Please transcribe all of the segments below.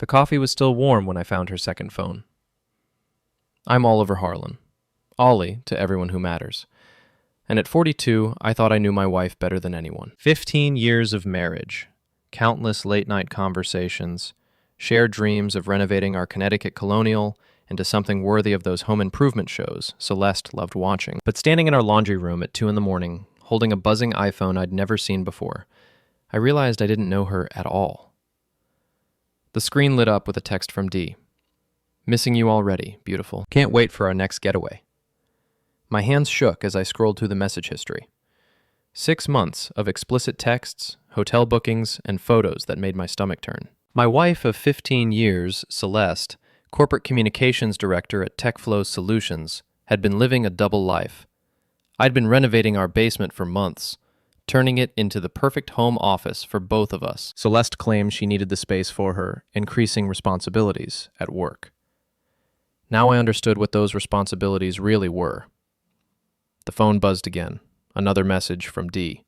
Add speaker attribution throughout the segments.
Speaker 1: The coffee was still warm when I found her second phone. I'm Oliver Harlan. Ollie to everyone who matters. And at 42, I thought I knew my wife better than anyone. 15 years of marriage, countless late-night conversations, shared dreams of renovating our Connecticut colonial into something worthy of those home improvement shows Celeste loved watching. But standing in our laundry room at 2 in the morning, holding a buzzing iPhone I'd never seen before, I realized I didn't know her at all. The screen lit up with a text from D. Missing you already, beautiful. Can't wait for our next getaway. My hands shook as I scrolled through the message history. 6 months of explicit texts, hotel bookings, and photos that made my stomach turn. My wife of 15 years, Celeste, corporate communications director at Techflow Solutions, had been living a double life. I'd been renovating our basement for months, turning it into the perfect home office for both of us. Celeste claimed she needed the space for her increasing responsibilities at work. Now I understood what those responsibilities really were. The phone buzzed again. Another message from D.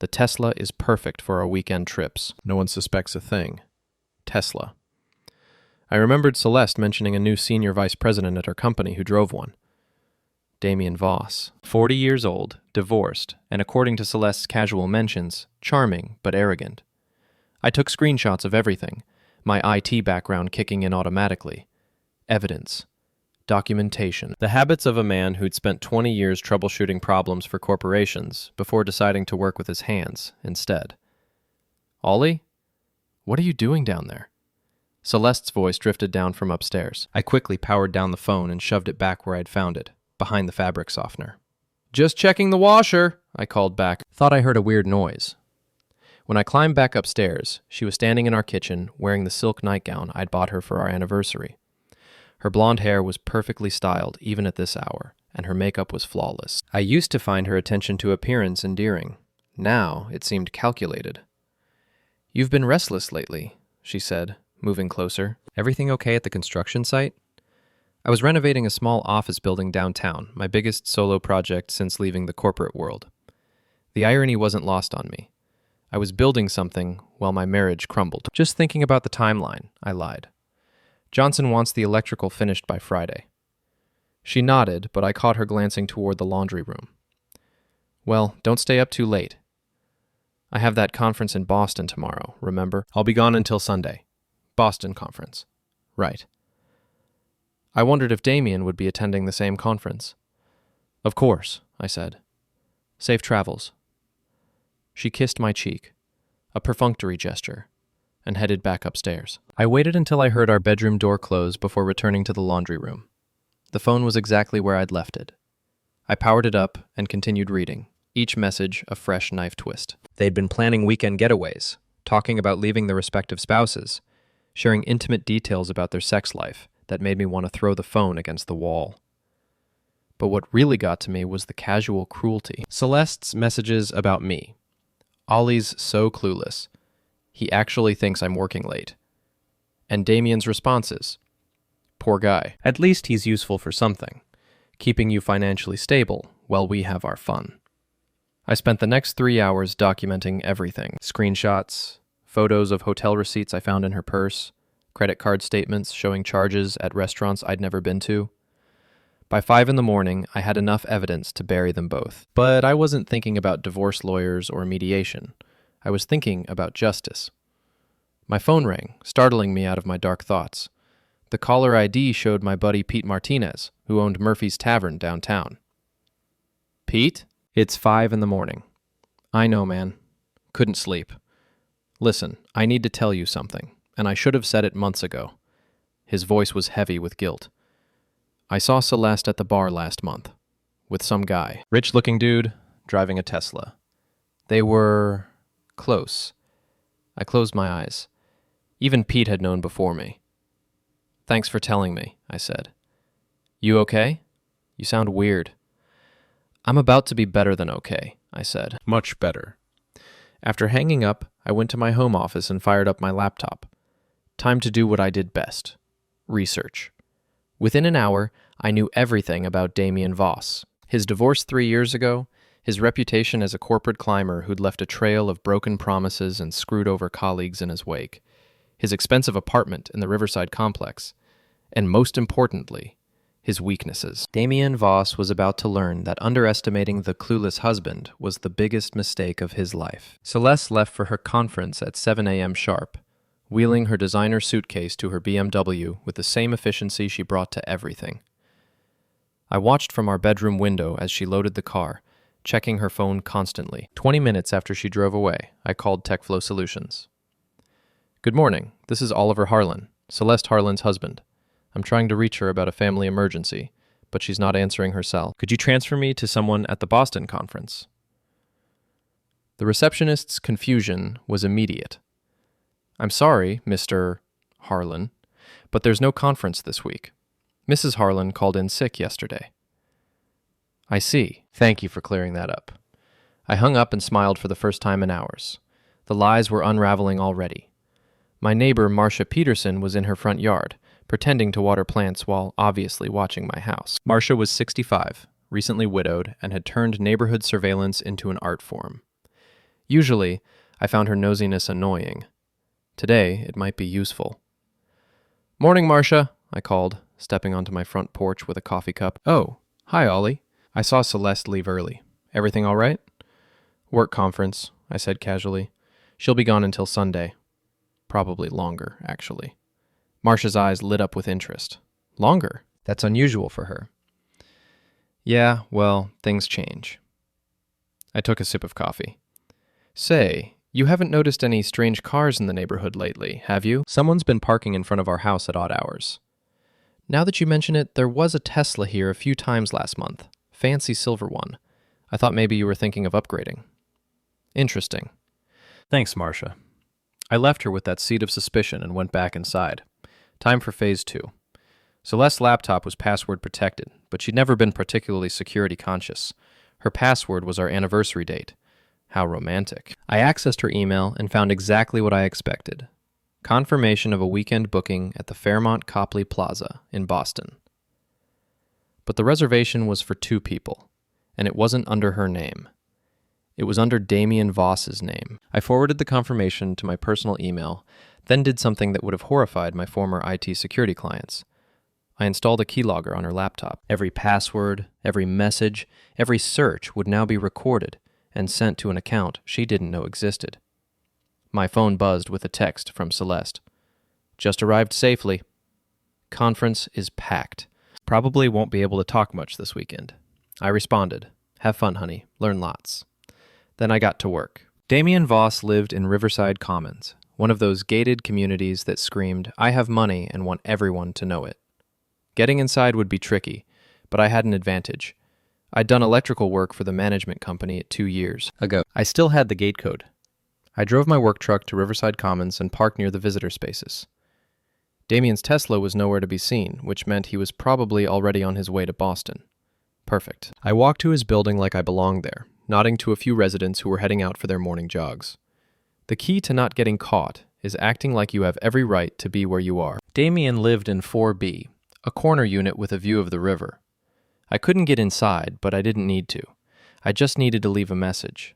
Speaker 1: The Tesla is perfect for our weekend trips. No one suspects a thing. Tesla. I remembered Celeste mentioning a new senior vice president at her company who drove one. Damian Voss. 40 years old, divorced, and according to Celeste's casual mentions, charming but arrogant. I took screenshots of everything, my IT background kicking in automatically. Evidence. Documentation. The habits of a man who'd spent 20 years troubleshooting problems for corporations before deciding to work with his hands instead. Ollie? What are you doing down there? Celeste's voice drifted down from upstairs. I quickly powered down the phone and shoved it back where I'd found it, behind the fabric softener. Just checking the washer, I called back. Thought I heard a weird noise. When I climbed back upstairs, she was standing in our kitchen wearing the silk nightgown I'd bought her for our anniversary. Her blonde hair was perfectly styled even at this hour, and her makeup was flawless. I used to find her attention to appearance endearing. Now it seemed calculated. You've been restless lately, she said, moving closer. Everything okay at the construction site? I was renovating a small office building downtown, my biggest solo project since leaving the corporate world. The irony wasn't lost on me. I was building something while my marriage crumbled. Just thinking about the timeline, I lied. Johnson wants the electrical finished by Friday. She nodded, but I caught her glancing toward the laundry room. Well, don't stay up too late. I have that conference in Boston tomorrow, remember? I'll be gone until Sunday. Boston conference. Right. I wondered if Damian would be attending the same conference. Of course, I said. Safe travels. She kissed my cheek, a perfunctory gesture, and headed back upstairs. I waited until I heard our bedroom door close before returning to the laundry room. The phone was exactly where I'd left it. I powered it up and continued reading, each message a fresh knife twist. They'd been planning weekend getaways, talking about leaving their respective spouses, sharing intimate details about their sex life that made me want to throw the phone against the wall. But what really got to me was the casual cruelty. Celeste's messages about me. Ollie's so clueless. He actually thinks I'm working late. And Damian's responses. Poor guy. At least he's useful for something, keeping you financially stable while we have our fun. I spent the next 3 hours documenting everything. Screenshots, photos of hotel receipts I found in her purse, credit card statements showing charges at restaurants I'd never been to. By 5 in the morning, I had enough evidence to bury them both. But I wasn't thinking about divorce lawyers or mediation. I was thinking about justice. My phone rang, startling me out of my dark thoughts. The caller ID showed my buddy Pete Martinez, who owned Murphy's Tavern downtown. Pete? It's 5 in the morning. I know, man. Couldn't sleep. Listen, I need to tell you something, and I should have said it months ago. His voice was heavy with guilt. I saw Celeste at the bar last month, with some guy. Rich-looking dude, driving a Tesla. They were close. I closed my eyes. Even Pete had known before me. Thanks for telling me, I said. You okay? You sound weird. I'm about to be better than okay, I said. Much better. After hanging up, I went to my home office and fired up my laptop. Time to do what I did best. Research. Within an hour, I knew everything about Damian Voss. His divorce 3 years ago, his reputation as a corporate climber who'd left a trail of broken promises and screwed over colleagues in his wake, his expensive apartment in the Riverside complex, and most importantly, his weaknesses. Damian Voss was about to learn that underestimating the clueless husband was the biggest mistake of his life. Celeste left for her conference at 7 a.m. sharp, wheeling her designer suitcase to her BMW with the same efficiency she brought to everything. I watched from our bedroom window as she loaded the car, checking her phone constantly. 20 minutes after she drove away, I called Techflow Solutions. "Good morning. This is Oliver Harlan, Celeste Harlan's husband. I'm trying to reach her about a family emergency, but she's not answering her cell. Could you transfer me to someone at the Boston conference?" The receptionist's confusion was immediate. "I'm sorry, Mr. Harlan, but there's no conference this week. Mrs. Harlan called in sick yesterday." "I see. Thank you for clearing that up." I hung up and smiled for the first time in hours. The lies were unraveling already. My neighbor, Marcia Peterson, was in her front yard, pretending to water plants while obviously watching my house. Marcia was 65, recently widowed, and had turned neighborhood surveillance into an art form. Usually, I found her nosiness annoying. Today, it might be useful. "Morning, Marcia," I called, stepping onto my front porch with a coffee cup. "Oh, hi, Ollie." I saw Celeste leave early. "Everything all right?" "Work conference," I said casually. "She'll be gone until Sunday. Probably longer, actually." Marcia's eyes lit up with interest. "Longer? That's unusual for her." "Yeah, well, things change." I took a sip of coffee. "Say, you haven't noticed any strange cars in the neighborhood lately, have you? Someone's been parking in front of our house at odd hours." "Now that you mention it, there was a Tesla here a few times last month. Fancy silver one. I thought maybe you were thinking of upgrading." "Interesting." "Thanks, Marcia." I left her with that seed of suspicion and went back inside. Time for phase 2. Celeste's laptop was password protected, but she'd never been particularly security conscious. Her password was our anniversary date. How romantic. I accessed her email and found exactly what I expected. Confirmation of a weekend booking at the Fairmont Copley Plaza in Boston. But the reservation was for 2 people, and it wasn't under her name. It was under Damian Voss's name. I forwarded the confirmation to my personal email, then did something that would have horrified my former IT security clients. I installed a keylogger on her laptop. Every password, every message, every search would now be recorded and sent to an account she didn't know existed. My phone buzzed with a text from Celeste. "Just arrived safely. Conference is packed. Probably won't be able to talk much this weekend." I responded, "Have fun, honey. Learn lots." Then I got to work. Damian Voss lived in Riverside Commons, one of those gated communities that screamed, "I have money and want everyone to know it." Getting inside would be tricky, but I had an advantage. I'd done electrical work for the management company 2 years ago. I still had the gate code. I drove my work truck to Riverside Commons and parked near the visitor spaces. Damian's Tesla was nowhere to be seen, which meant he was probably already on his way to Boston. Perfect. I walked to his building like I belonged there, nodding to a few residents who were heading out for their morning jogs. The key to not getting caught is acting like you have every right to be where you are. Damian lived in 4B, a corner unit with a view of the river. I couldn't get inside, but I didn't need to. I just needed to leave a message.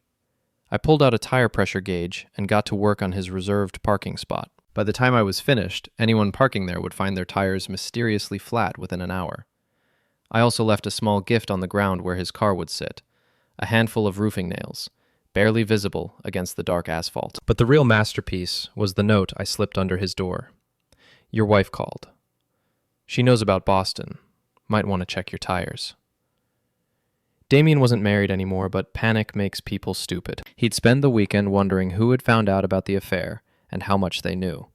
Speaker 1: I pulled out a tire pressure gauge and got to work on his reserved parking spot. By the time I was finished, anyone parking there would find their tires mysteriously flat within an hour. I also left a small gift on the ground where his car would sit, a handful of roofing nails, barely visible against the dark asphalt. But the real masterpiece was the note I slipped under his door. "Your wife called. She knows about Boston. Might want to check your tires." Damian wasn't married anymore, but panic makes people stupid. He'd spend the weekend wondering who had found out about the affair and how much they knew.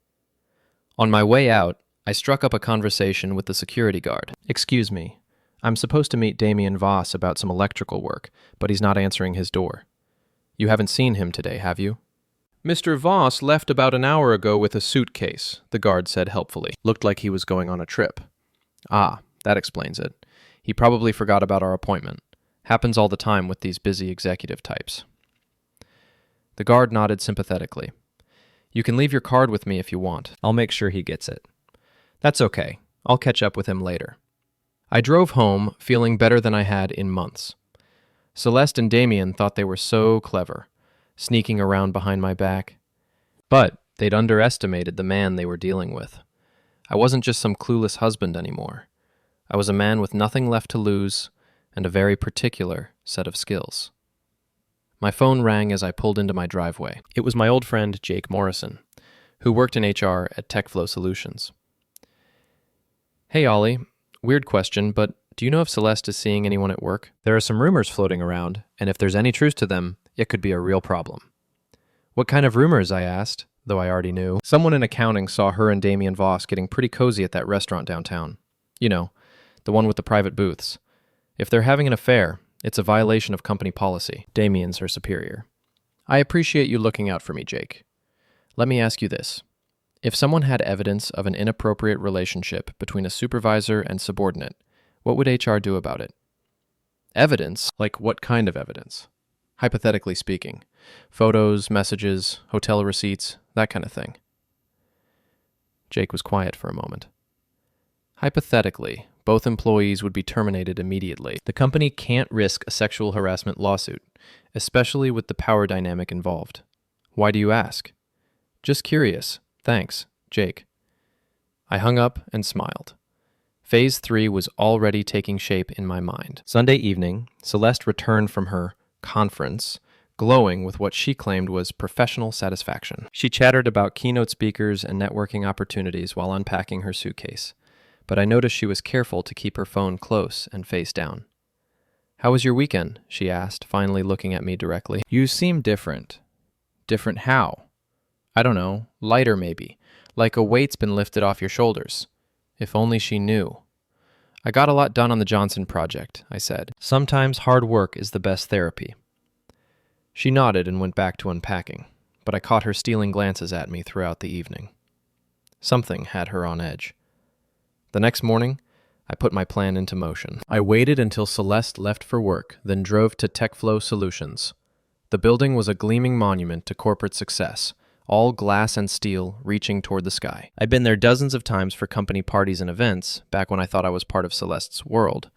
Speaker 1: On my way out, I struck up a conversation with the security guard. "Excuse me, I'm supposed to meet Damian Voss about some electrical work, but he's not answering his door. You haven't seen him today, have you?" "Mr. Voss left about an hour ago with a suitcase," the guard said helpfully. Looked like he was going on a trip. "Ah, that explains it. He probably forgot about our appointment. Happens all the time with these busy executive types." The guard nodded sympathetically. "You can leave your card with me if you want. I'll make sure he gets it." "That's okay. I'll catch up with him later." I drove home feeling better than I had in months. Celeste and Damian thought they were so clever, sneaking around behind my back. But They'd underestimated the man they were dealing with. I wasn't just some clueless husband anymore. I was a man with nothing left to lose and a very particular set of skills. My phone rang as I pulled into my driveway. It was my old friend Jake Morrison, who worked in HR at Techflow Solutions. Hey, Ollie. Weird question, but do you know if Celeste is seeing anyone at work? There are some rumors floating around, and if there's any truth to them, it could be a real problem. What kind of rumors? I asked, though I already knew. Someone in accounting saw her and Damian Voss getting pretty cozy at that restaurant downtown. You know, the one with the private booths. If they're having an affair, it's a violation of company policy. Damian's her superior. I appreciate you looking out for me, Jake. Let me ask you this. If someone had evidence of an inappropriate relationship between a supervisor and subordinate, what would HR do about it? Evidence? Like what kind of evidence? Hypothetically speaking. Photos, messages, hotel receipts, that kind of thing. Jake was quiet for a moment. Hypothetically, both employees would be terminated immediately. The company can't risk a sexual harassment lawsuit, especially with the power dynamic involved. Why do you ask? Just curious. Thanks, Jake. I hung up and smiled. Phase 3 was already taking shape in my mind. Sunday evening, Celeste returned from her conference, glowing with what she claimed was professional satisfaction. She chattered about keynote speakers and networking opportunities while unpacking her suitcase, but I noticed she was careful to keep her phone close and face down. How was your weekend? She asked, finally looking at me directly. You seem different. Different how? I don't know, lighter maybe, like a weight's been lifted off your shoulders. If only she knew. I got a lot done on the Johnson project, I said. Sometimes hard work is the best therapy. She nodded and went back to unpacking, but I caught her stealing glances at me throughout the evening. Something had her on edge. The next morning, I put my plan into motion. I waited until Celeste left for work, then drove to Techflow Solutions. The building was a gleaming monument to corporate success, all glass and steel reaching toward the sky. I'd been there dozens of times for company parties and events, back when I thought I was part of Celeste's world.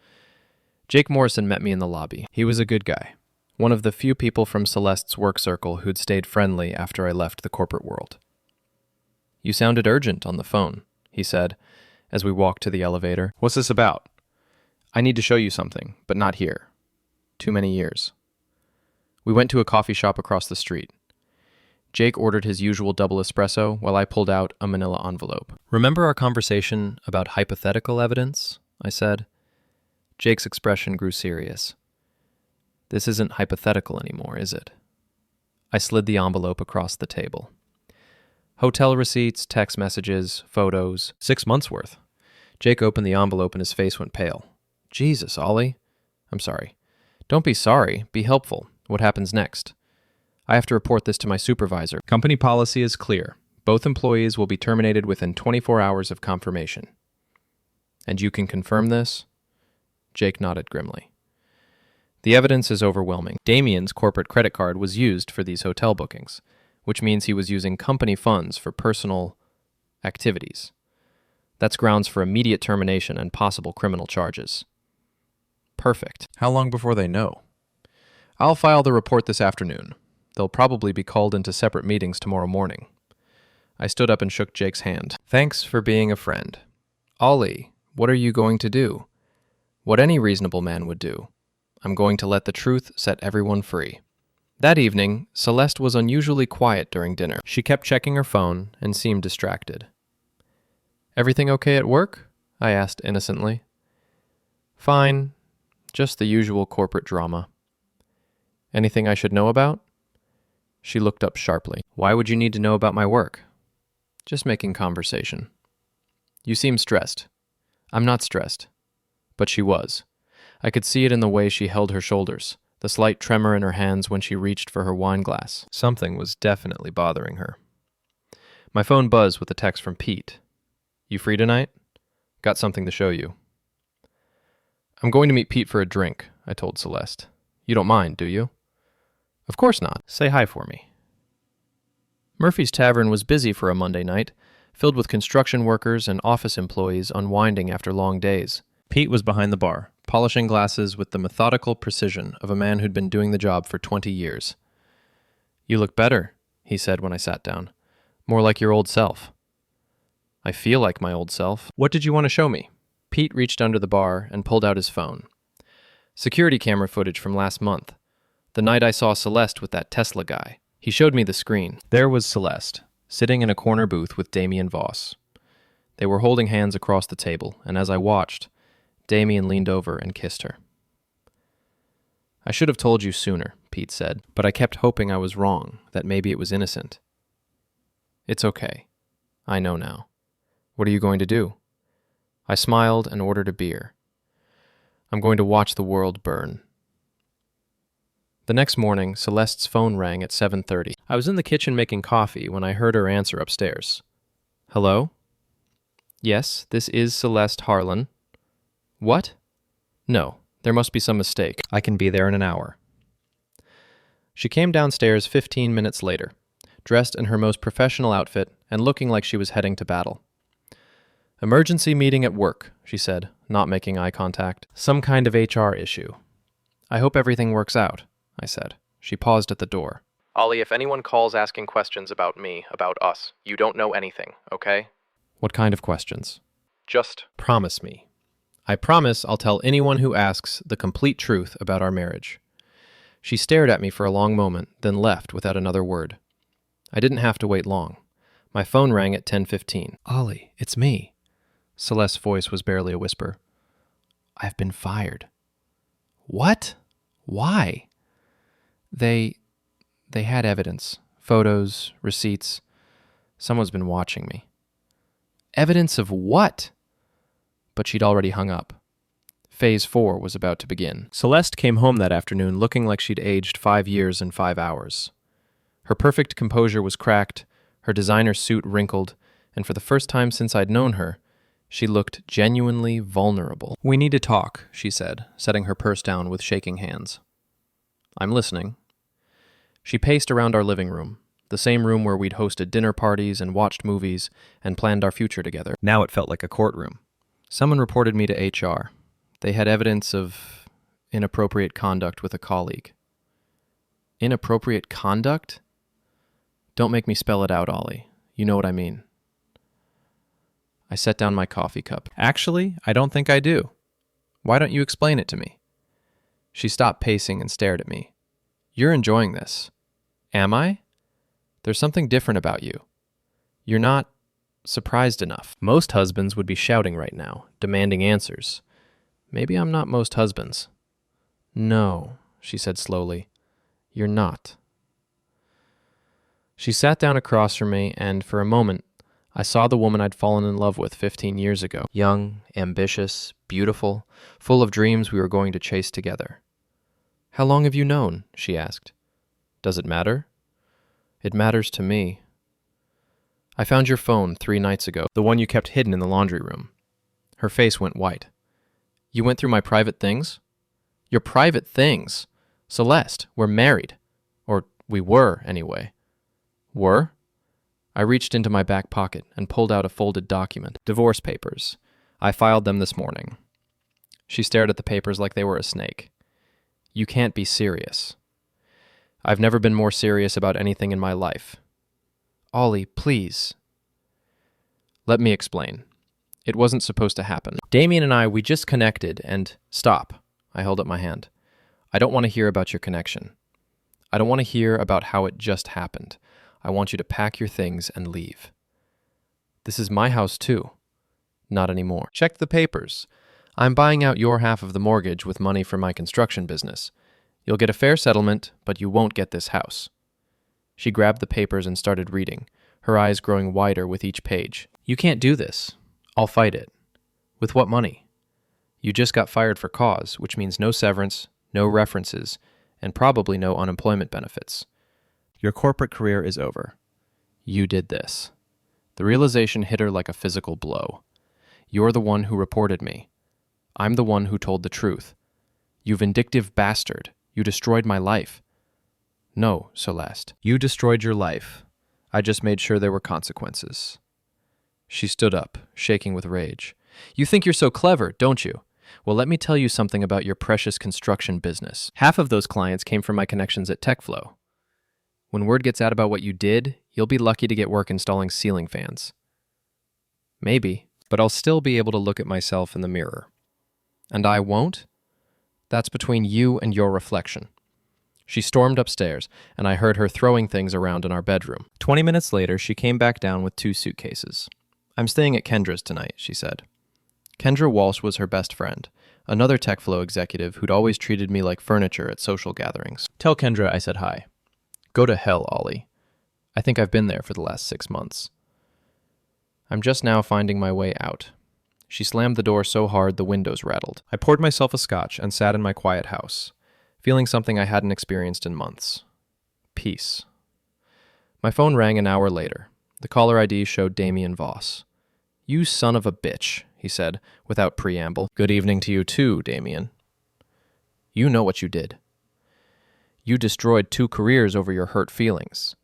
Speaker 1: Jake Morrison met me in the lobby. He was a good guy, one of the few people from Celeste's work circle who'd stayed friendly after I left the corporate world. You sounded urgent on the phone, he said, as we walked to the elevator. What's this about? I need to show you something, but not here. Too many years. We went to a coffee shop across the street. Jake ordered his usual double espresso while I pulled out a manila envelope. Remember our conversation about hypothetical evidence? I said. Jake's expression grew serious. This isn't hypothetical anymore, is it? I slid the envelope across the table. Hotel receipts, text messages, photos, 6 months' worth. Jake opened the envelope and his face went pale. Jesus, Ollie. I'm sorry. Don't be sorry. Be helpful. What happens next? I have to report this to my supervisor. Company policy is clear. Both employees will be terminated within 24 hours of confirmation. And you can confirm this? Jake nodded grimly. The evidence is overwhelming. Damian's corporate credit card was used for these hotel bookings, which means he was using company funds for personal activities. That's grounds for immediate termination and possible criminal charges. Perfect. How long before they know? I'll file the report this afternoon. They'll probably be called into separate meetings tomorrow morning. I stood up and shook Jake's hand. Thanks for being a friend. Ollie, what are you going to do? What any reasonable man would do. I'm going to let the truth set everyone free. That evening, Celeste was unusually quiet during dinner. She kept checking her phone and seemed distracted. Everything okay at work? I asked innocently. Fine. Just the usual corporate drama. Anything I should know about? She looked up sharply. Why would you need to know about my work? Just making conversation. You seem stressed. I'm not stressed. But she was. I could see it in the way she held her shoulders, the slight tremor in her hands when she reached for her wine glass. Something was definitely bothering her. My phone buzzed with a text from Pete. You free tonight? Got something to show you. I'm going to meet Pete for a drink, I told Celeste. You don't mind, do you? Of course not. Say hi for me. Murphy's Tavern was busy for a Monday night, filled with construction workers and office employees unwinding after long days. Pete was behind the bar, polishing glasses with the methodical precision of a man who'd been doing the job for 20 years. You look better, he said when I sat down. More like your old self. I feel like my old self. What did you want to show me? Pete reached under the bar and pulled out his phone. Security camera footage from last month. The night I saw Celeste with that Tesla guy. He showed me the screen. There was Celeste, sitting in a corner booth with Damian Voss. They were holding hands across the table, and as I watched, Damian leaned over and kissed her. I should have told you sooner, Pete said, but I kept hoping I was wrong, that maybe it was innocent. It's okay. I know now. What are you going to do? I smiled and ordered a beer. I'm going to watch the world burn. The next morning, Celeste's phone rang at 7:30. I was in the kitchen making coffee when I heard her answer upstairs. Hello? Yes, this is Celeste Harlan. What? No, there must be some mistake. I can be there in an hour. She came downstairs 15 minutes later, dressed in her most professional outfit and looking like she was heading to battle. Emergency meeting at work, she said, not making eye contact. Some kind of HR issue. I hope everything works out, I said. She paused at the door. Ollie, if anyone calls asking questions about me, about us, you don't know anything, okay? What kind of questions? Just promise me. I promise I'll tell anyone who asks the complete truth about our marriage. She stared at me for a long moment, then left without another word. I didn't have to wait long. My phone rang at 10:15. Ollie, it's me. Celeste's voice was barely a whisper. I've been fired. What? Why? They had evidence. Photos, receipts. Someone's been watching me. Evidence of what? But she'd already hung up. Phase 4 was about to begin. Celeste came home that afternoon looking like she'd aged 5 years and 5 hours. Her perfect composure was cracked, her designer suit wrinkled, and for the first time since I'd known her, she looked genuinely vulnerable. We need to talk, she said, setting her purse down with shaking hands. I'm listening. She paced around our living room, the same room where we'd hosted dinner parties and watched movies and planned our future together. Now it felt like a courtroom. Someone reported me to HR. They had evidence of inappropriate conduct with a colleague. Inappropriate conduct? Don't make me spell it out, Ollie. You know what I mean. I set down my coffee cup. Actually, I don't think I do. Why don't you explain it to me? She stopped pacing and stared at me. You're enjoying this. Am I? There's something different about you. You're not surprised enough. Most husbands would be shouting right now, demanding answers. Maybe I'm not most husbands. No, she said slowly. You're not. She sat down across from me, and for a moment, I saw the woman I'd fallen in love with 15 years ago. Young, ambitious, beautiful, full of dreams we were going to chase together. How long have you known? She asked. Does it matter? It matters to me. I found your phone 3 nights ago, the one you kept hidden in the laundry room. Her face went white. You went through my private things? Your private things? Celeste, we're married. Or we were, anyway. Were? I reached into my back pocket and pulled out a folded document. Divorce papers. I filed them this morning. She stared at the papers like they were a snake. You can't be serious. I've never been more serious about anything in my life. Ollie, please. Let me explain. It wasn't supposed to happen. Damian and I, we just connected and... Stop. I held up my hand. I don't want to hear about your connection. I don't want to hear about how it just happened. I want you to pack your things and leave. This is my house too. Not anymore. Check the papers. I'm buying out your half of the mortgage with money from my construction business. You'll get a fair settlement, but you won't get this house. She grabbed the papers and started reading, her eyes growing wider with each page. You can't do this. I'll fight it. With what money? You just got fired for cause, which means no severance, no references, and probably no unemployment benefits. Your corporate career is over. You did this. The realization hit her like a physical blow. You're the one who reported me. I'm the one who told the truth. You vindictive bastard. You destroyed my life. No, Celeste. You destroyed your life. I just made sure there were consequences. She stood up, shaking with rage. You think you're so clever, don't you? Well, let me tell you something about your precious construction business. Half of those clients came from my connections at Techflow. When word gets out about what you did, you'll be lucky to get work installing ceiling fans. Maybe, but I'll still be able to look at myself in the mirror. And I won't? That's between you and your reflection. She stormed upstairs, and I heard her throwing things around in our bedroom. 20 minutes later, she came back down with 2 suitcases. I'm staying at Kendra's tonight, she said. Kendra Walsh was her best friend, another Techflow executive who'd always treated me like furniture at social gatherings. Tell Kendra I said hi. Go to hell, Ollie. I think I've been there for the last 6 months. I'm just now finding my way out. She slammed the door so hard the windows rattled. I poured myself a scotch and sat in my quiet house, feeling something I hadn't experienced in months. Peace. My phone rang an hour later. The caller ID showed Damian Voss. You son of a bitch, he said, without preamble. Good evening to you too, Damian. You know what you did. You destroyed 2 careers over your hurt feelings.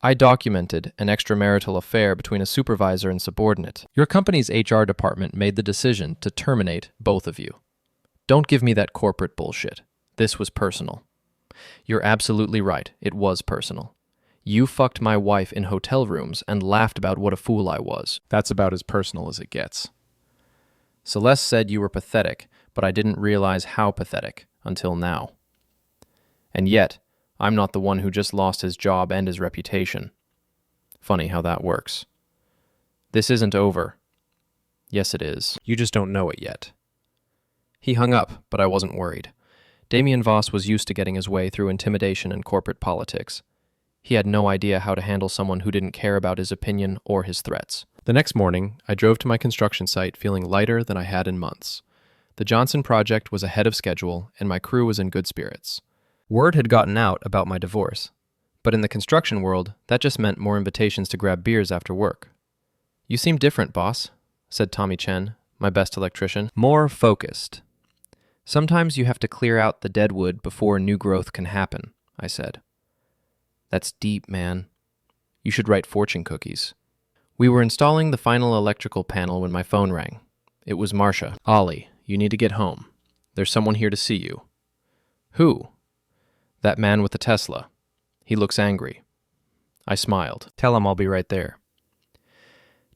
Speaker 1: I documented an extramarital affair between a supervisor and subordinate. Your company's HR department made the decision to terminate both of you. Don't give me that corporate bullshit. This was personal. You're absolutely right. It was personal. You fucked my wife in hotel rooms and laughed about what a fool I was. That's about as personal as it gets. Celeste said you were pathetic, but I didn't realize how pathetic until now. And yet, I'm not the one who just lost his job and his reputation. Funny how that works. This isn't over. Yes, it is. You just don't know it yet. He hung up, but I wasn't worried. Damian Voss was used to getting his way through intimidation and corporate politics. He had no idea how to handle someone who didn't care about his opinion or his threats. The next morning, I drove to my construction site feeling lighter than I had in months. The Johnson project was ahead of schedule, and my crew was in good spirits. Word had gotten out about my divorce, but in the construction world, that just meant more invitations to grab beers after work. You seem different, boss, said Tommy Chen, my best electrician. More focused. Sometimes you have to clear out the dead wood before new growth can happen, I said. That's deep, man. You should write fortune cookies. We were installing the final electrical panel when my phone rang. It was Marcia. Ollie, you need to get home. There's someone here to see you. Who? That man with the Tesla. He looks angry. I smiled. Tell him I'll be right there.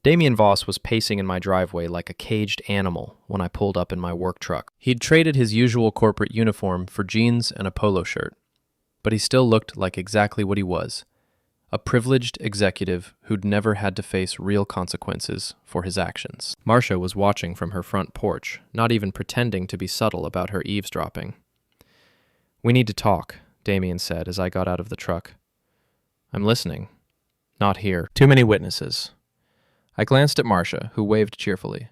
Speaker 1: Damian Voss was pacing in my driveway like a caged animal when I pulled up in my work truck. He'd traded his usual corporate uniform for jeans and a polo shirt, but he still looked like exactly what he was, a privileged executive who'd never had to face real consequences for his actions. Marcia was watching from her front porch, not even pretending to be subtle about her eavesdropping. We need to talk, Damian said as I got out of the truck. I'm listening. Not here. Too many witnesses. I glanced at Marcia, who waved cheerfully.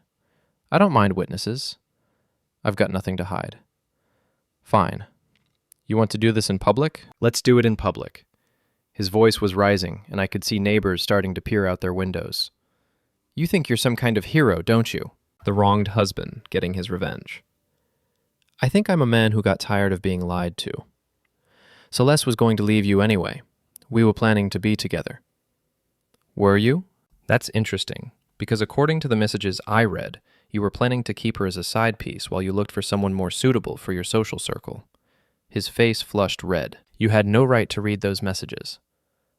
Speaker 1: I don't mind witnesses. I've got nothing to hide. Fine. You want to do this in public? Let's do it in public. His voice was rising, and I could see neighbors starting to peer out their windows. You think you're some kind of hero, don't you? The wronged husband getting his revenge. I think I'm a man who got tired of being lied to. Celeste was going to leave you anyway. We were planning to be together. Were you? That's interesting, because according to the messages I read, you were planning to keep her as a side piece while you looked for someone more suitable for your social circle. His face flushed red. You had no right to read those messages.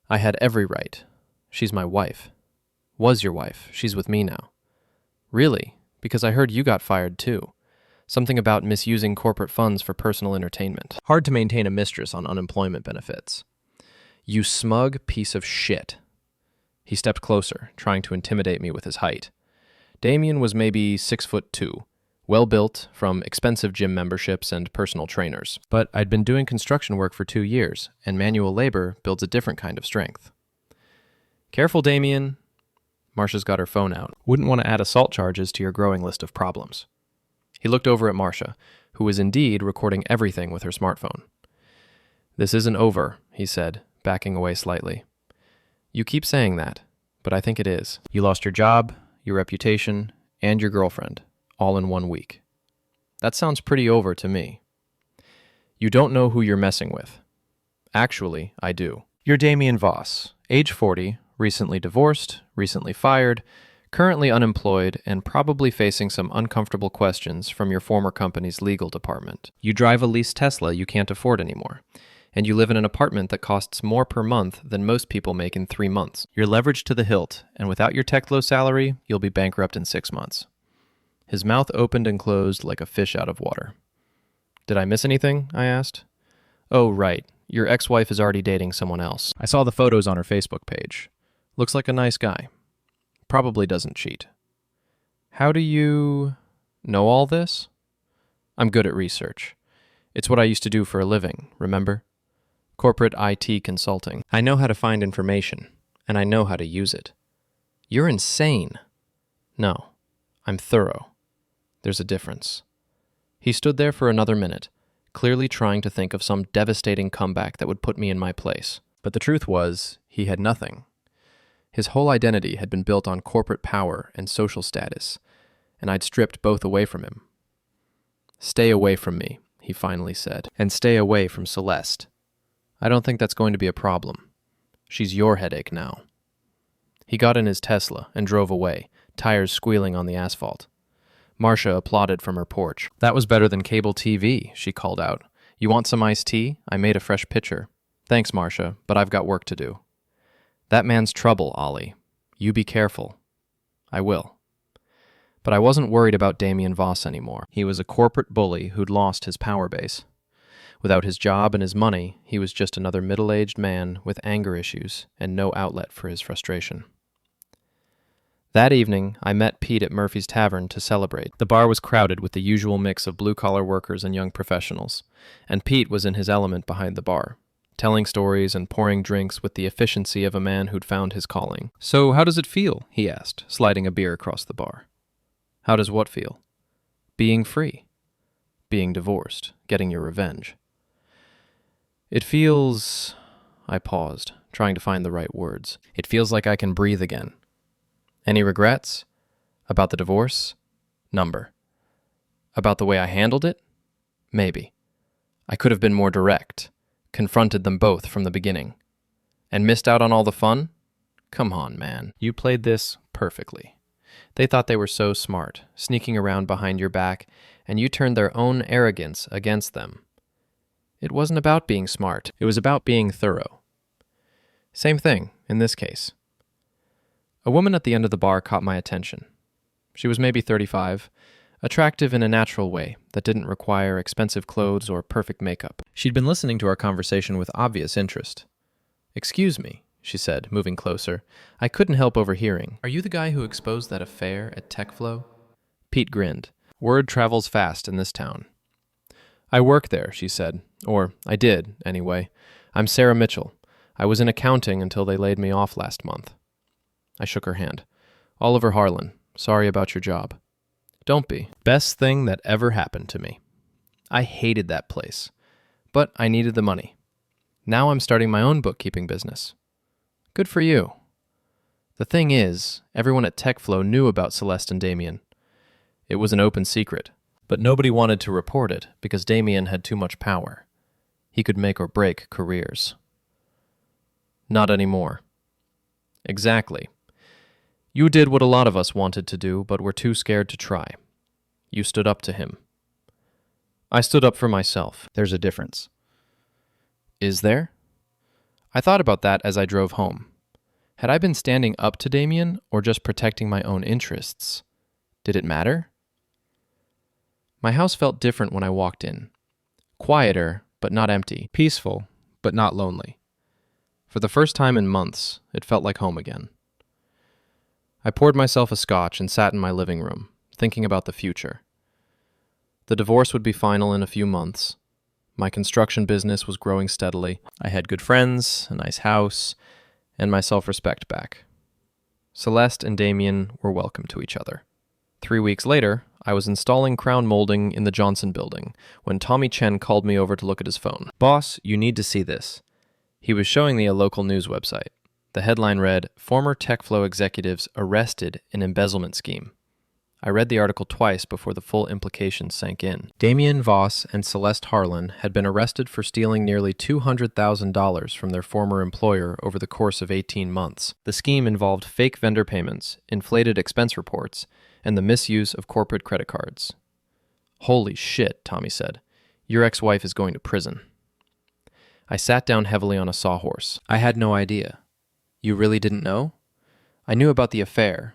Speaker 1: I had every right. She's my wife. Was your wife. She's with me now. Really? Because I heard you got fired too. Something about misusing corporate funds for personal entertainment. Hard to maintain a mistress on unemployment benefits. You smug piece of shit. He stepped closer, trying to intimidate me with his height. Damian was maybe 6'2", well-built from expensive gym memberships and personal trainers. But I'd been doing construction work for 2 years, and manual labor builds a different kind of strength. Careful, Damian. Marcia's got her phone out. Wouldn't want to add assault charges to your growing list of problems. He looked over at Marcia, who was indeed recording everything with her smartphone. This isn't over, he said, backing away slightly. You keep saying that, but I think it is. You lost your job, your reputation, and your girlfriend, all in 1 week. That sounds pretty over to me. You don't know who you're messing with. Actually, I do. You're Damian Voss, age 40, recently divorced, recently fired, currently unemployed, and probably facing some uncomfortable questions from your former company's legal department. You drive a leased Tesla you can't afford anymore. and you live in an apartment that costs more per month than most people make in 3 months. You're leveraged to the hilt, and without your Techflow salary, you'll be bankrupt in 6 months. His mouth opened and closed like a fish out of water. Did I miss anything? I asked. Oh, right. Your ex-wife is already dating someone else. I saw the photos on her Facebook page. Looks like a nice guy. Probably doesn't cheat. How do you know all this? I'm good at research. It's what I used to do for a living, remember? Corporate IT consulting. I know how to find information, and I know how to use it. You're insane. No, I'm thorough. There's a difference. He stood there for another minute, clearly trying to think of some devastating comeback that would put me in my place. But the truth was, he had nothing. His whole identity had been built on corporate power and social status, and I'd stripped both away from him. Stay away from me, he finally said, and stay away from Celeste. I don't think that's going to be a problem. She's your headache now. He got in his Tesla and drove away, tires squealing on the asphalt. Marcia applauded from her porch. That was better than cable TV, she called out. You want some iced tea? I made a fresh pitcher. Thanks, Marcia, but I've got work to do. That man's trouble, Ollie. You be careful. I will. But I wasn't worried about Damian Voss anymore. He was a corporate bully who'd lost his power base. Without his job and his money, he was just another middle-aged man with anger issues and no outlet for his frustration. That evening, I met Pete at Murphy's Tavern to celebrate. The bar was crowded with the usual mix of blue-collar workers and young professionals, and Pete was in his element behind the bar, telling stories and pouring drinks with the efficiency of a man who'd found his calling. So how does it feel? He asked, sliding a beer across the bar. How does what feel? Being free. Being divorced. Getting your revenge. It feels... I paused, trying to find the right words. It feels like I can breathe again. Any regrets? About the divorce? Number. About the way I handled it? Maybe. I could have been more direct, confronted them both from the beginning. And missed out on all the fun? Come on, man. You played this perfectly. They thought they were so smart, sneaking around behind your back, and you turned their own arrogance against them. It wasn't about being smart. It was about being thorough. Same thing, in this case. A woman at the end of the bar caught my attention. She was maybe 35, attractive in a natural way that didn't require expensive clothes or perfect makeup. She'd been listening to our conversation with obvious interest. "Excuse me," she said, moving closer. I couldn't help overhearing. "Are you the guy who exposed that affair at Techflow?" Pete grinned. Word travels fast in this town. "I work there," she said. "Or, I did, anyway. I'm Sarah Mitchell. I was in accounting until they laid me off last month." I shook her hand. "Oliver Harlan. Sorry about your job." "Don't be. Best thing that ever happened to me. I hated that place. But I needed the money. Now I'm starting my own bookkeeping business." "Good for you." The thing is, everyone at Techflow knew about Celeste and Damian. It was an open secret, but nobody wanted to report it because Damian had too much power. He could make or break careers. Not anymore. Exactly. You did what a lot of us wanted to do, but were too scared to try. You stood up to him. I stood up for myself. There's a difference. Is there? I thought about that as I drove home. Had I been standing up to Damian or just protecting my own interests? Did it matter? My house felt different when I walked in. Quieter, but not empty. Peaceful, but not lonely. For the first time in months, it felt like home again. I poured myself a scotch and sat in my living room, thinking about the future. The divorce would be final in a few months. My construction business was growing steadily. I had good friends, a nice house, and my self-respect back. Celeste and Damian were welcome to each other. 3 weeks later, I was installing crown molding in the Johnson building when Tommy Chen called me over to look at his phone. "Boss, you need to see this." He was showing me a local news website. The headline read, "Former Techflow executives arrested in embezzlement scheme." I read the article twice before the full implications sank in. Damian Voss and Celeste Harlan had been arrested for stealing nearly $200,000 from their former employer over the course of 18 months. The scheme involved fake vendor payments, inflated expense reports, and the misuse of corporate credit cards. "Holy shit," Tommy said. "Your ex-wife is going to prison." I sat down heavily on a sawhorse. I had no idea. You really didn't know? I knew about the affair.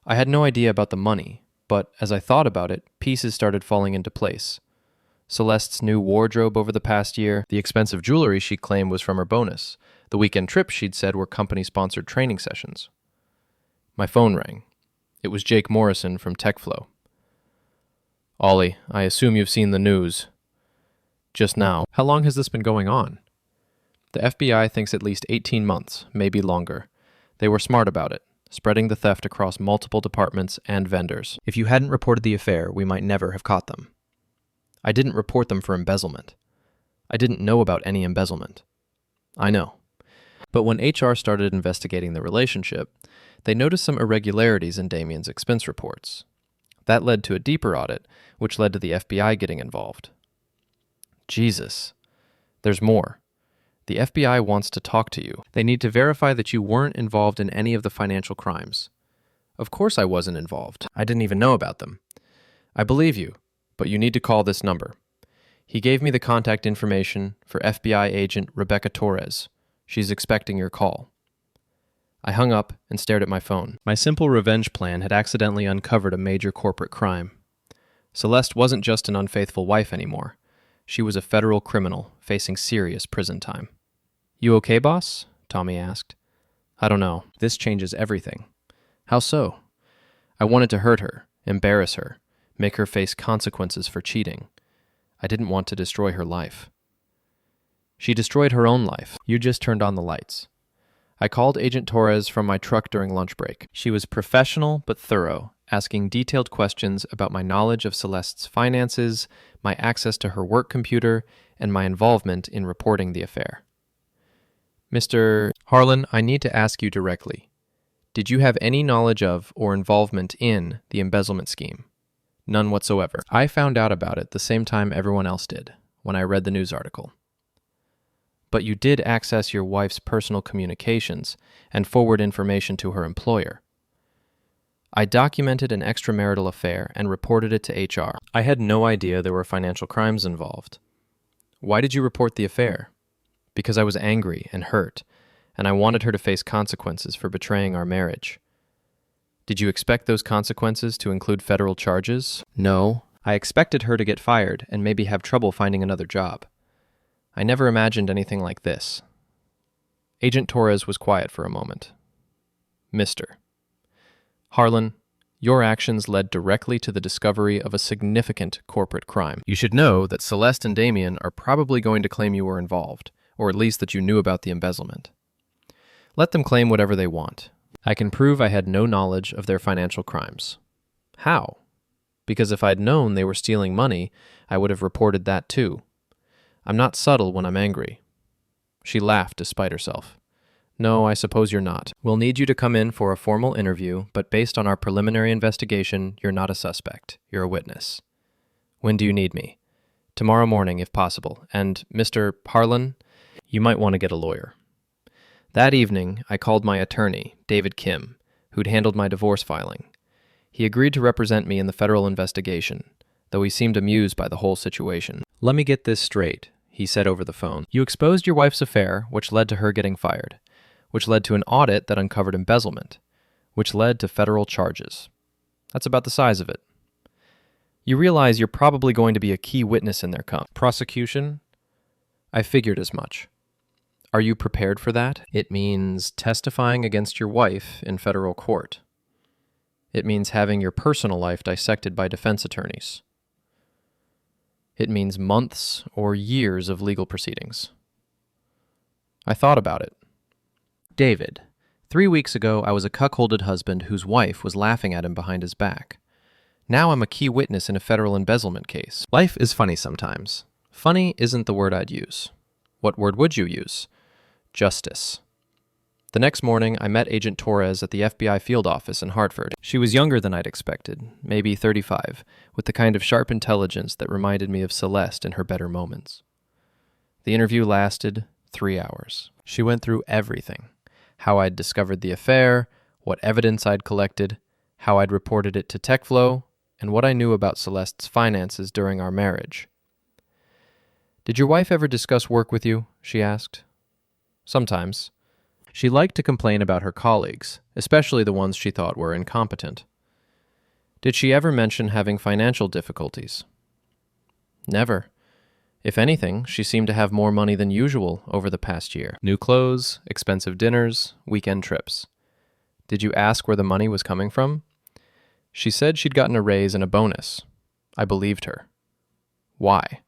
Speaker 1: I had no idea about the money, but as I thought about it, pieces started falling into place. Celeste's new wardrobe over the past year, the expensive jewelry she claimed was from her bonus, the weekend trips she'd said were company-sponsored training sessions. My phone rang. It was Jake Morrison from Techflow. Ollie, I assume you've seen the news. Just now. How long has this been going on? The FBI thinks at least 18 months, maybe longer. They were smart about it, spreading the theft across multiple departments and vendors. If you hadn't reported the affair, we might never have caught them. I didn't report them for embezzlement. I didn't know about any embezzlement. I know. But when HR started investigating the relationship, they noticed some irregularities in Damian's expense reports. That led to a deeper audit, which led to the FBI getting involved. Jesus. There's more. The FBI wants to talk to you. They need to verify that you weren't involved in any of the financial crimes. Of course I wasn't involved. I didn't even know about them. I believe you, but you need to call this number. He gave me the contact information for FBI agent Rebecca Torres. She's expecting your call. I hung up and stared at my phone. My simple revenge plan had accidentally uncovered a major corporate crime. Celeste wasn't just an unfaithful wife anymore. She was a federal criminal facing serious prison time. You okay, boss? Tommy asked. I don't know. This changes everything. How so? I wanted to hurt her, embarrass her, make her face consequences for cheating. I didn't want to destroy her life. She destroyed her own life. You just turned on the lights. I called Agent Torres from my truck during lunch break. She was professional but thorough, asking detailed questions about my knowledge of Celeste's finances, my access to her work computer, and my involvement in reporting the affair. Mr. Harlan, I need to ask you directly. Did you have any knowledge of or involvement in the embezzlement scheme? None whatsoever. I found out about it the same time everyone else did, when I read the news article. But you did access your wife's personal communications and forward information to her employer. I documented an extramarital affair and reported it to HR. I had no idea there were financial crimes involved. Why did you report the affair? Because I was angry and hurt, and I wanted her to face consequences for betraying our marriage. Did you expect those consequences to include federal charges? No. I expected her to get fired and maybe have trouble finding another job. I never imagined anything like this. Agent Torres was quiet for a moment. Mr. Harlan, your actions led directly to the discovery of a significant corporate crime. You should know that Celeste and Damian are probably going to claim you were involved, or at least that you knew about the embezzlement. Let them claim whatever they want. I can prove I had no knowledge of their financial crimes. How? Because if I'd known they were stealing money, I would have reported that too. I'm not subtle when I'm angry. She laughed despite herself. No, I suppose you're not. We'll need you to come in for a formal interview, but based on our preliminary investigation, you're not a suspect. You're a witness. When do you need me? Tomorrow morning, if possible. And, Mr. Harlan, you might want to get a lawyer. That evening, I called my attorney, David Kim, who'd handled my divorce filing. He agreed to represent me in the federal investigation, though he seemed amused by the whole situation. Let me get this straight, he said over the phone. You exposed your wife's affair, which led to her getting fired, which led to an audit that uncovered embezzlement, which led to federal charges. That's about the size of it. You realize you're probably going to be a key witness in their prosecution? I figured as much. Are you prepared for that? It means testifying against your wife in federal court. It means having your personal life dissected by defense attorneys. It means months or years of legal proceedings. I thought about it. David, 3 weeks ago I was a cuckolded husband whose wife was laughing at him behind his back. Now I'm a key witness in a federal embezzlement case. Life is funny sometimes. Funny isn't the word I'd use. What word would you use? Justice. The next morning, I met Agent Torres at the FBI field office in Hartford. She was younger than I'd expected, maybe 35, with the kind of sharp intelligence that reminded me of Celeste in her better moments. The interview lasted 3 hours. She went through everything. How I'd discovered the affair, what evidence I'd collected, how I'd reported it to Techflow, and what I knew about Celeste's finances during our marriage. Did your wife ever discuss work with you? She asked. Sometimes. She liked to complain about her colleagues, especially the ones she thought were incompetent. Did she ever mention having financial difficulties? Never. If anything, she seemed to have more money than usual over the past year. New clothes, expensive dinners, weekend trips. Did you ask where the money was coming from? She said she'd gotten a raise and a bonus. I believed her. Why?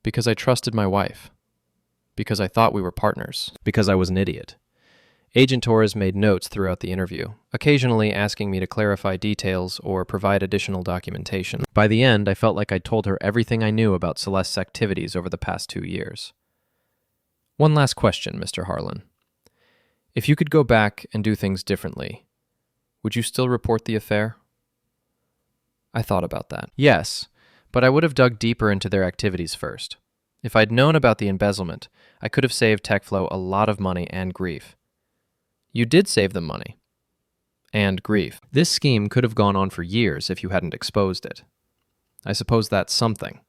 Speaker 1: Because I trusted my wife. Because I thought we were partners. Because I was an idiot. Agent Torres made notes throughout the interview, occasionally asking me to clarify details or provide additional documentation. By the end, I felt like I'd told her everything I knew about Celeste's activities over the past 2 years. One last question, Mr. Harlan. If you could go back and do things differently, would you still report the affair? I thought about that. Yes, but I would have dug deeper into their activities first. If I'd known about the embezzlement, I could have saved Techflow a lot of money and grief. You did save them money. And grief. This scheme could have gone on for years if you hadn't exposed it. I suppose that's something.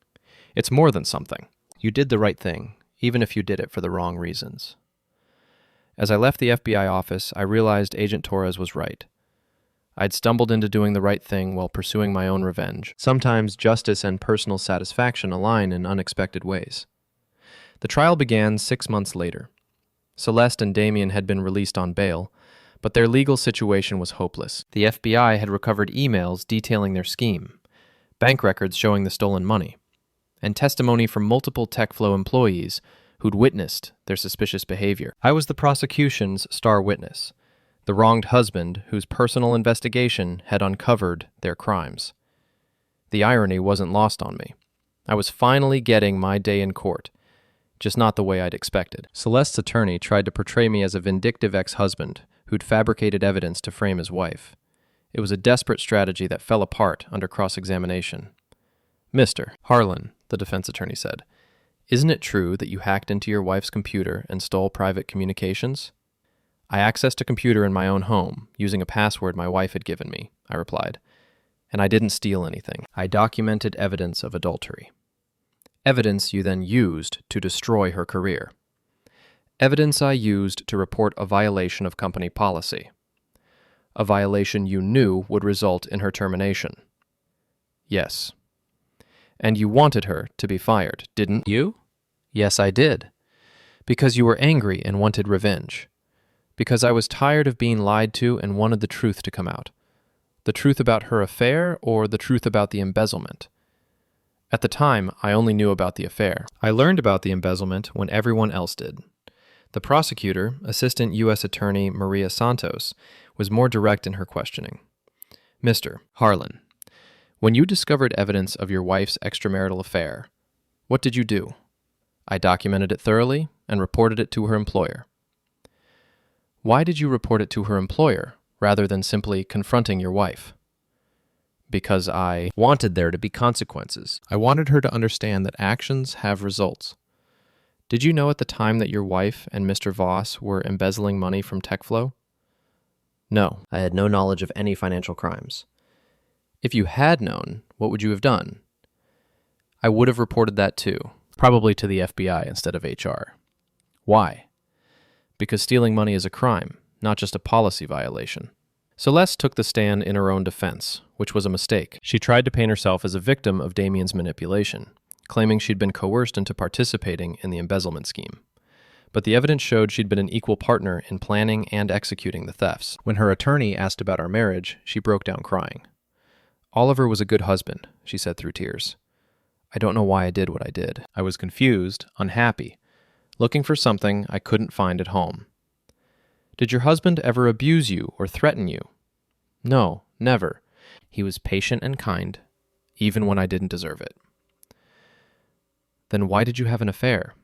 Speaker 1: It's more than something. You did the right thing, even if you did it for the wrong reasons. As I left the FBI office, I realized Agent Torres was right. I'd stumbled into doing the right thing while pursuing my own revenge. Sometimes justice and personal satisfaction align in unexpected ways. The trial began 6 months later. Celeste and Damian had been released on bail, but their legal situation was hopeless. The FBI had recovered emails detailing their scheme, bank records showing the stolen money, and testimony from multiple Techflow employees who'd witnessed their suspicious behavior. I was the prosecution's star witness, the wronged husband whose personal investigation had uncovered their crimes. The irony wasn't lost on me. I was finally getting my day in court, just not the way I'd expected. Celeste's attorney tried to portray me as a vindictive ex-husband who'd fabricated evidence to frame his wife. It was a desperate strategy that fell apart under cross-examination. Mr. Harlan, the defense attorney said, isn't it true that you hacked into your wife's computer and stole private communications? I accessed a computer in my own home, using a password my wife had given me, I replied. And I didn't steal anything. I documented evidence of adultery. Evidence you then used to destroy her career. Evidence I used to report a violation of company policy. A violation you knew would result in her termination. Yes. And you wanted her to be fired, didn't you? Yes, I did. Because you were angry and wanted revenge. Because I was tired of being lied to and wanted the truth to come out. The truth about her affair or the truth about the embezzlement. At the time, I only knew about the affair. I learned about the embezzlement when everyone else did. The prosecutor, Assistant U.S. Attorney Maria Santos, was more direct in her questioning. Mr. Harlan, when you discovered evidence of your wife's extramarital affair, what did you do? I documented it thoroughly and reported it to her employer. Why did you report it to her employer rather than simply confronting your wife? Because I wanted there to be consequences. I wanted her to understand that actions have results. Did you know at the time that your wife and Mr. Voss were embezzling money from Techflow? No, I had no knowledge of any financial crimes. If you had known, what would you have done? I would have reported that too, probably to the FBI instead of HR. Why? Because stealing money is a crime, not just a policy violation. Celeste took the stand in her own defense, which was a mistake. She tried to paint herself as a victim of Damian's manipulation, claiming she'd been coerced into participating in the embezzlement scheme. But the evidence showed she'd been an equal partner in planning and executing the thefts. When her attorney asked about our marriage, she broke down crying. Oliver was a good husband, she said through tears. I don't know why I did what I did. I was confused, unhappy, looking for something I couldn't find at home. Did your husband ever abuse you or threaten you? No, never. He was patient and kind, even when I didn't deserve it. Then why did you have an affair?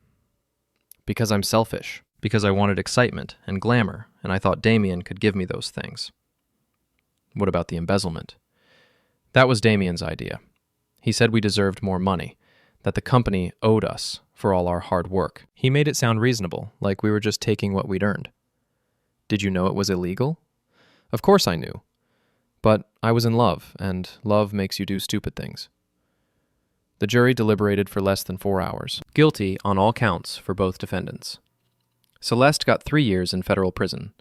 Speaker 1: Because I'm selfish. Because I wanted excitement and glamour, and I thought Damian could give me those things. What about the embezzlement? That was Damian's idea. He said we deserved more money, that the company owed us for all our hard work. He made it sound reasonable, like we were just taking what we'd earned. Did you know it was illegal? Of course I knew. But I was in love, and love makes you do stupid things. The jury deliberated for less than 4 hours. Guilty on all counts for both defendants. Celeste got 3 years in federal prison.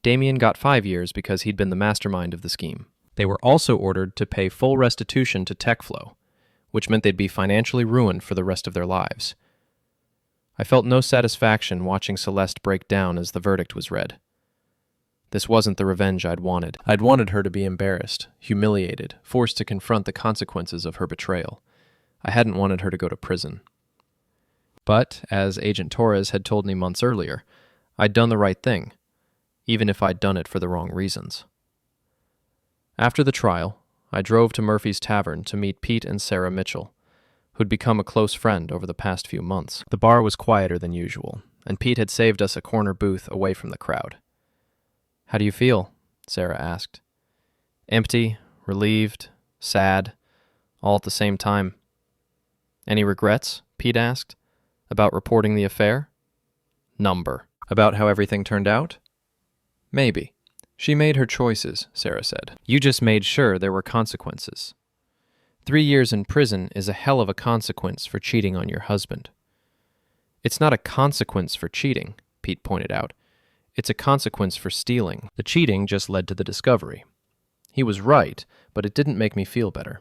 Speaker 1: Damian got 5 years because he'd been the mastermind of the scheme. They were also ordered to pay full restitution to Techflow, which meant they'd be financially ruined for the rest of their lives. I felt no satisfaction watching Celeste break down as the verdict was read. This wasn't the revenge I'd wanted. I'd wanted her to be embarrassed, humiliated, forced to confront the consequences of her betrayal. I hadn't wanted her to go to prison. But, as Agent Torres had told me months earlier, I'd done the right thing, even if I'd done it for the wrong reasons. After the trial, I drove to Murphy's Tavern to meet Pete and Sarah Mitchell, who'd become a close friend over the past few months. The bar was quieter than usual, and Pete had saved us a corner booth away from the crowd. "How do you feel?" Sarah asked. "Empty, relieved, sad, all at the same time." "Any regrets?" Pete asked. "About reporting the affair?" "Number." "About how everything turned out?" "Maybe. She made her choices," Sarah said. "You just made sure there were consequences. 3 years in prison is a hell of a consequence for cheating on your husband." "It's not a consequence for cheating," Pete pointed out. "It's a consequence for stealing. The cheating just led to the discovery." He was right, but it didn't make me feel better.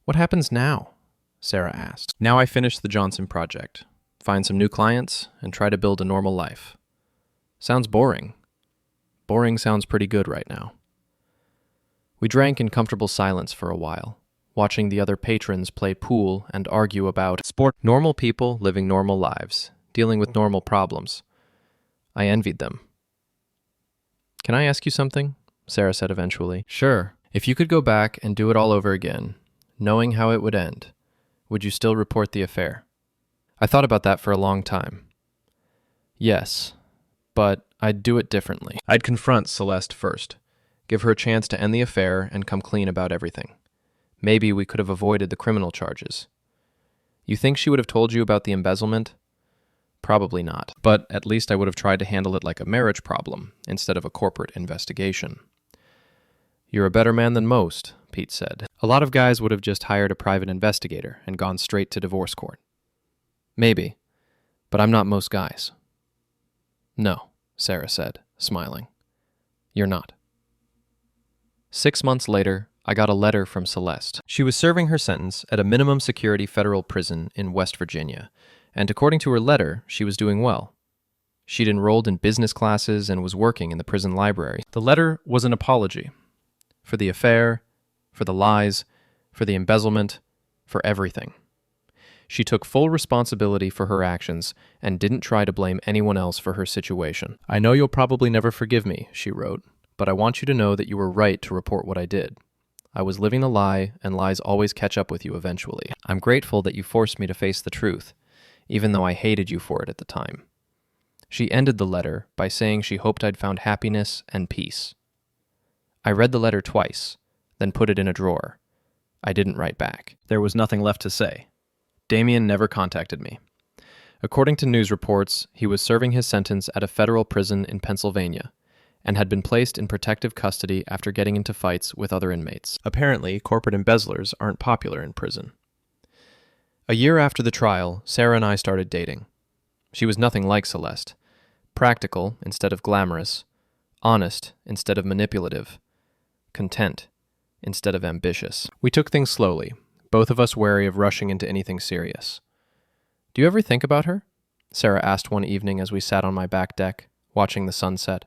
Speaker 1: "What happens now?" Sarah asked. "Now I finish the Johnson project, find some new clients, and try to build a normal life." "Sounds boring." "Boring sounds pretty good right now." We drank in comfortable silence for a while, watching the other patrons play pool and argue about sport. Normal people living normal lives, dealing with normal problems. I envied them. "Can I ask you something?" Sarah said eventually. "Sure. If you could go back and do it all over again, knowing how it would end, would you still report the affair?" I thought about that for a long time. Yes, but I'd do it differently. I'd confront Celeste first, give her a chance to end the affair and come clean about everything. Maybe we could have avoided the criminal charges. You think she would have told you about the embezzlement? Probably not, but at least I would have tried to handle it like a marriage problem instead of a corporate investigation. "You're a better man than most," Pete said. "A lot of guys would have just hired a private investigator and gone straight to divorce court." "Maybe, but I'm not most guys." "No," Sarah said, smiling. "You're not." 6 months later, I got a letter from Celeste. She was serving her sentence at a minimum security federal prison in West Virginia, and according to her letter, she was doing well. She'd enrolled in business classes and was working in the prison library. The letter was an apology for the affair, for the lies, for the embezzlement, for everything. She took full responsibility for her actions and didn't try to blame anyone else for her situation. "I know you'll probably never forgive me," she wrote, "but I want you to know that you were right to report what I did. I was living the lie, and lies always catch up with you eventually. I'm grateful that you forced me to face the truth, even though I hated you for it at the time." She ended the letter by saying she hoped I'd found happiness and peace. I read the letter twice, then put it in a drawer. I didn't write back. There was nothing left to say. Damian never contacted me. According to news reports, he was serving his sentence at a federal prison in Pennsylvania and had been placed in protective custody after getting into fights with other inmates. Apparently, corporate embezzlers aren't popular in prison. A year after the trial, Sarah and I started dating. She was nothing like Celeste. Practical instead of glamorous, honest instead of manipulative, content instead of ambitious. We took things slowly, both of us wary of rushing into anything serious. "Do you ever think about her?" Sarah asked one evening as we sat on my back deck, watching the sunset.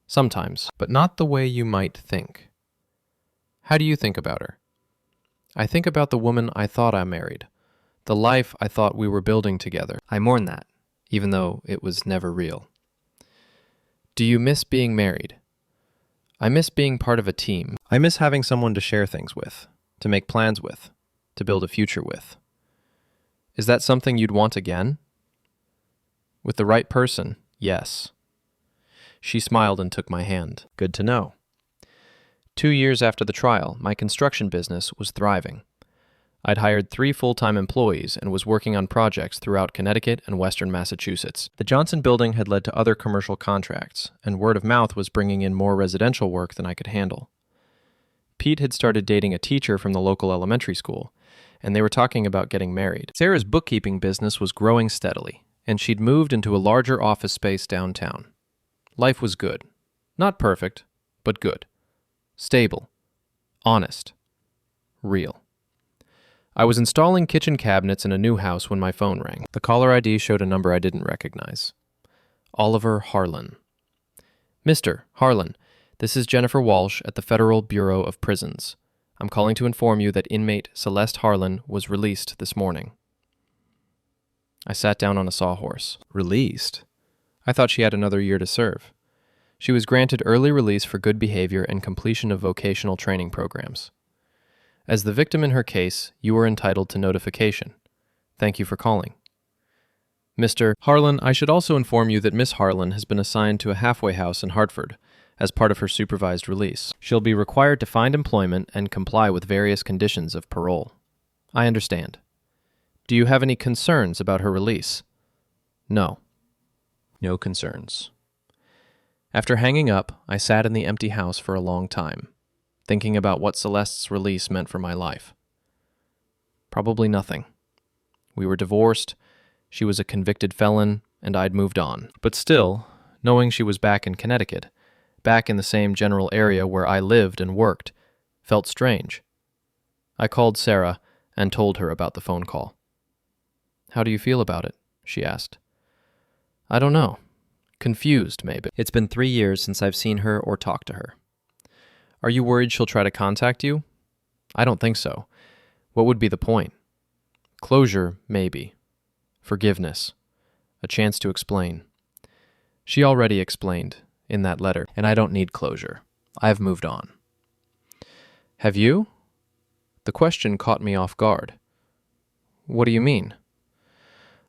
Speaker 1: "Sometimes, but not the way you might think." "How do you think about her?" "I think about the woman I thought I married, the life I thought we were building together. I mourn that, even though it was never real." "Do you miss being married?" "I miss being part of a team. I miss having someone to share things with, to make plans with, to build a future with." "Is that something you'd want again?" "With the right person, yes." She smiled and took my hand. Good to know. 2 years after the trial, my construction business was thriving. I'd hired 3 full-time employees and was working on projects throughout Connecticut and western Massachusetts. The Johnson building had led to other commercial contracts, and word of mouth was bringing in more residential work than I could handle. Pete had started dating a teacher from the local elementary school, and they were talking about getting married. Sarah's bookkeeping business was growing steadily, and she'd moved into a larger office space downtown. Life was good. Not perfect, but good. Stable. Honest. Real. I was installing kitchen cabinets in a new house when my phone rang. The caller ID showed a number I didn't recognize. Oliver Harlan. Mr. Harlan, this is Jennifer Walsh at the Federal Bureau of Prisons. I'm calling to inform you that inmate Celeste Harlan was released this morning. I sat down on a sawhorse. Released? I thought she had another year to serve. She was granted early release for good behavior and completion of vocational training programs. As the victim in her case, you are entitled to notification. Thank you for calling. Mr. Harlan, I should also inform you that Miss Harlan has been assigned to a halfway house in Hartford as part of her supervised release. She'll be required to find employment and comply with various conditions of parole. I understand. Do you have any concerns about her release? No. No concerns. After hanging up, I sat in the empty house for a long time, thinking about what Celeste's release meant for my life. Probably nothing. We were divorced, she was a convicted felon, and I'd moved on. But still, knowing she was back in Connecticut, back in the same general area where I lived and worked, felt strange. I called Sarah and told her about the phone call. How do you feel about it? She asked. I don't know. Confused, maybe. It's been 3 years since I've seen her or talked to her. Are you worried she'll try to contact you? I don't think so. What would be the point? Closure, maybe. Forgiveness. A chance to explain. She already explained in that letter, and I don't need closure. I've moved on. Have you? The question caught me off guard. What do you mean?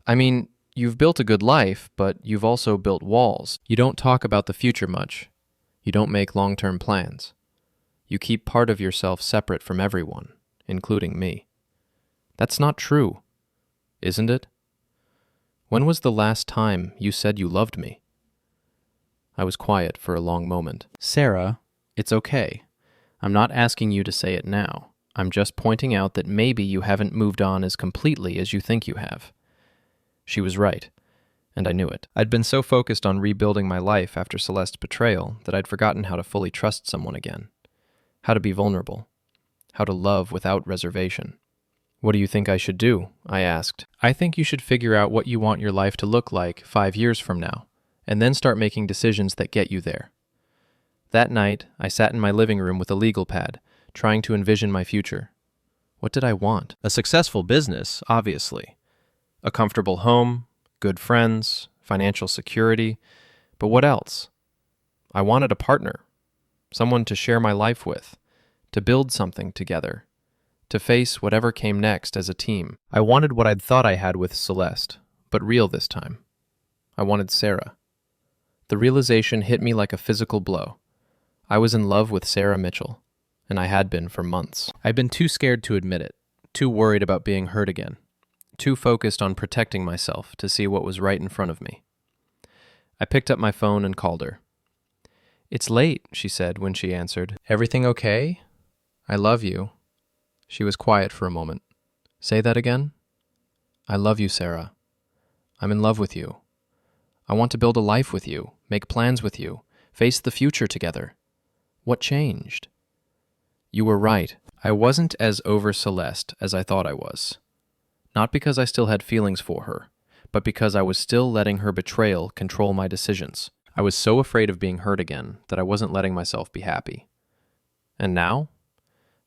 Speaker 1: I mean, you've built a good life, but you've also built walls. You don't talk about the future much. You don't make long-term plans. You keep part of yourself separate from everyone, including me. That's not true, isn't it? When was the last time you said you loved me? I was quiet for a long moment. Sarah, it's okay. I'm not asking you to say it now. I'm just pointing out that maybe you haven't moved on as completely as you think you have. She was right, and I knew it. I'd been so focused on rebuilding my life after Celeste's betrayal that I'd forgotten how to fully trust someone again, how to be vulnerable, how to love without reservation. What do you think I should do? I asked. I think you should figure out what you want your life to look like 5 years from now, and then start making decisions that get you there. That night, I sat in my living room with a legal pad, trying to envision my future. What did I want? A successful business, obviously. A comfortable home, good friends, financial security. But what else? I wanted a partner, someone to share my life with, to build something together, to face whatever came next as a team. I wanted what I'd thought I had with Celeste, but real this time. I wanted Sarah. The realization hit me like a physical blow. I was in love with Sarah Mitchell, and I had been for months. I'd been too scared to admit it, too worried about being hurt again, too focused on protecting myself to see what was right in front of me. I picked up my phone and called her. It's late, she said when she answered. Everything okay? I love you. She was quiet for a moment. Say that again? I love you, Sarah. I'm in love with you. I want to build a life with you, make plans with you, face the future together. What changed? You were right. I wasn't as over Celeste as I thought I was. Not because I still had feelings for her, but because I was still letting her betrayal control my decisions. I was so afraid of being hurt again that I wasn't letting myself be happy. And now?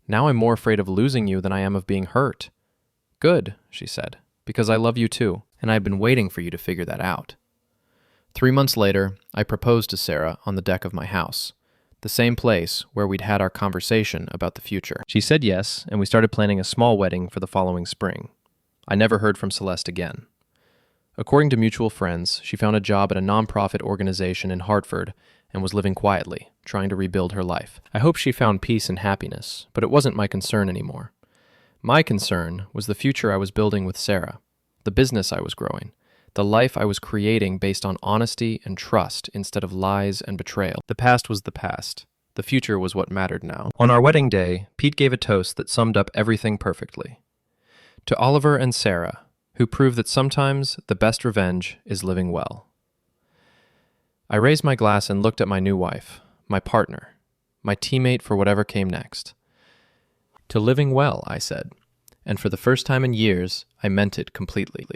Speaker 1: Now I'm more afraid of losing you than I am of being hurt. Good, she said, because I love you too, and I've been waiting for you to figure that out. 3 months later, I proposed to Sarah on the deck of my house, the same place where we'd had our conversation about the future. She said yes, and we started planning a small wedding for the following spring. I never heard from Celeste again. According to mutual friends, she found a job at a nonprofit organization in Hartford and was living quietly, trying to rebuild her life. I hope she found peace and happiness, but it wasn't my concern anymore. My concern was the future I was building with Sarah, the business I was growing, the life I was creating based on honesty and trust instead of lies and betrayal. The past was the past. The future was what mattered now. On our wedding day, Pete gave a toast that summed up everything perfectly. To Oliver and Sarah, who prove that sometimes the best revenge is living well. I raised my glass and looked at my new wife, my partner, my teammate for whatever came next. To living well, I said, and for the first time in years, I meant it completely.